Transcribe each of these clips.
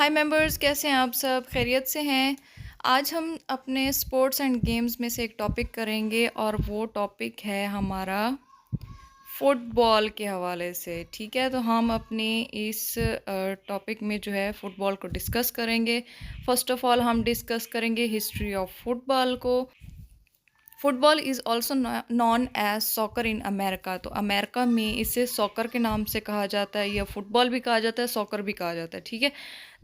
हाय members, कैसे हैं आप सब? खैरियत से हैं? आज हम अपने स्पोर्ट्स एंड गेम्स में से एक टॉपिक करेंगे और वो टॉपिक है हमारा फुटबॉल के हवाले से। ठीक है, तो हम अपने इस टॉपिक में जो है फुटबॉल को डिस्कस करेंगे। फर्स्ट ऑफ ऑल हम डिस्कस करेंगे हिस्ट्री ऑफ फुटबॉल को। Football is also known as soccer in America. तो अमेरिका में इसे सॉकर के नाम से कहा जाता है, या फुटबॉल भी कहा जाता है, सॉकर भी कहा जाता है। ठीक है,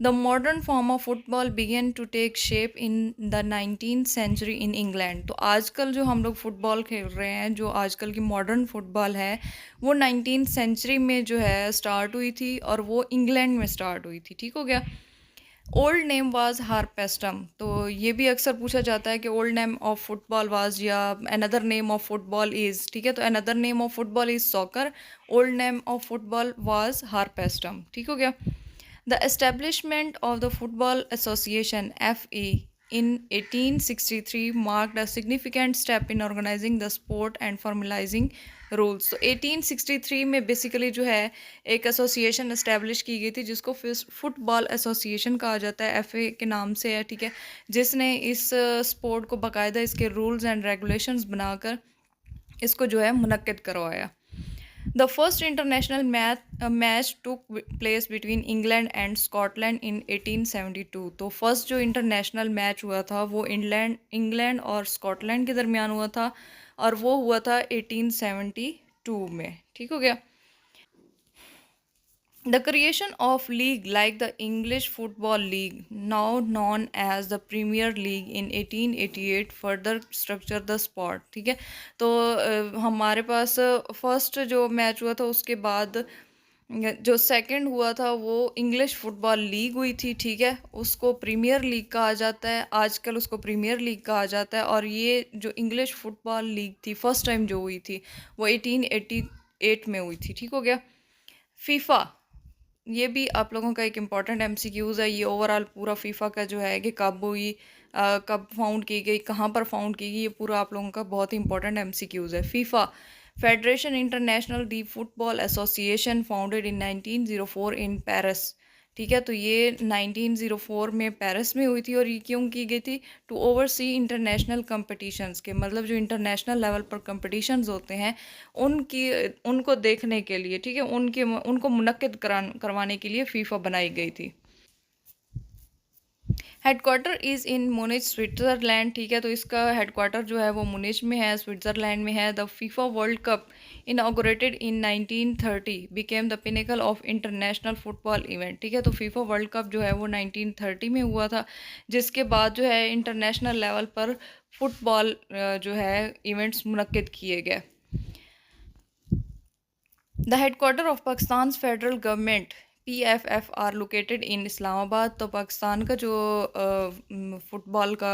the modern form of football began to take shape in the 19th century in England. तो आजकल जो हम लोग फुटबॉल खेल रहे हैं, जो आजकल की मॉडर्न फुटबॉल है, वो 19th सेंचुरी में जो है स्टार्ट हुई थी, और वो इंग्लैंड में स्टार्ट हुई थी। ठीक हो गया। Old name was harpastum. तो ये भी अक्सर पूछा जाता है कि old name of football was, या another name of football is. ठीक है, तो another name of football is soccer, old name of football was harpastum. ठीक हो गया। The establishment of the football association (FA) in 1863 marked a significant step in organizing the sport and formalizing rules. तो 1863 में basically जो है एक association establish की गई थी, जिसको फुटबॉल एसोसिएशन कहा जाता है, FA के नाम से है। ठीक है, जिसने इस स्पोर्ट को बाकायदा इसके रूल्स एंड रेगुलेशंस बनाकर इसको जो है मुनक्किद करवाया। The first international match took place between England and Scotland in 1872। तो फर्स्ट जो इंटरनेशनल मैच हुआ था वो इंग्लैंड और स्कॉटलैंड के दरमियान हुआ था, और वो हुआ था 1872 में। ठीक हो गया। The creation of league like the English Football League, now known as the Premier League in 1888, further structure the sport। ठीक है, तो हमारे पास फर्स्ट जो मैच हुआ था, उसके बाद जो सेकंड हुआ था वो इंग्लिश फुटबॉल लीग हुई थी। ठीक है, उसको प्रीमियर लीग कहा जाता है, आजकल उसको प्रीमियर लीग कहा जाता है। और ये जो इंग्लिश फुटबॉल लीग थी फर्स्ट टाइम जो हुई थी वो 1888 में हुई थी। ठीक हो गया। फीफा, ये भी आप लोगों का एक इम्पॉर्टेंट MCQs है। ये ओवरऑल पूरा फीफा का जो है कि कब हुई, कब फाउंड की गई, कहाँ पर फाउंड की गई, ये पूरा आप लोगों का बहुत ही इंपॉर्टेंट MCQs है। FIFA federation international the football association founded in 1904 in Paris. ठीक है, तो ये 1904 में पेरिस में हुई थी। और ये क्यों की गई थी? टू ओवरसी इंटरनेशनल कंपटीशंस के, मतलब जो इंटरनेशनल लेवल पर कंपटीशंस होते हैं उनकी उनको देखने के लिए। ठीक है, उनको मुनक्किद करवाने के लिए फीफा बनाई गई थी। Headquarter is in Munich, Switzerland. ठीक है, तो इसका हेडक्वार्टर जो है वो मुनिच में है, स्विट्ज़रलैंड में है। The FIFA world cup inaugurated in 1930 became the pinnacle of international football event. ठीक है, तो फीफा वर्ल्ड कप जो है वो 1930 में हुआ था, जिसके बाद जो है इंटरनेशनल लेवल पर फुटबॉल जो है इवेंट्स मुनक्किद किए गए। The headquarter of Pakistan federal government PFF are located in Islamabad. तो पाकिस्तान का जो फुटबॉल का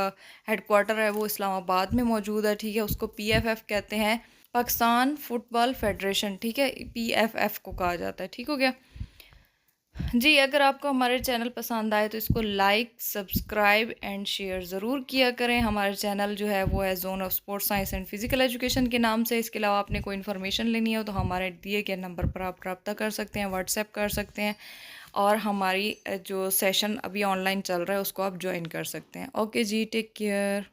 हेडक्वार्टर है वो इस्लामाबाद में मौजूद है। ठीक है, उसको PFF कहते हैं, पाकिस्तान फुटबॉल फेडरेशन। ठीक है, PFF को कहा जाता है। ठीक हो गया जी। अगर आपको हमारे चैनल पसंद आए तो इसको लाइक, सब्सक्राइब एंड शेयर ज़रूर किया करें। हमारे चैनल जो है वो है zone of sports science and physical education के नाम से। इसके अलावा आपने कोई इन्फॉर्मेशन लेनी हो तो हमारे दिए गए नंबर पर आप रब्ता कर सकते हैं, व्हाट्सएप कर सकते हैं, और हमारी जो सेशन अभी ऑनलाइन चल रहा है उसको आप ज्वाइन कर सकते हैं। ओके जी, टेक केयर।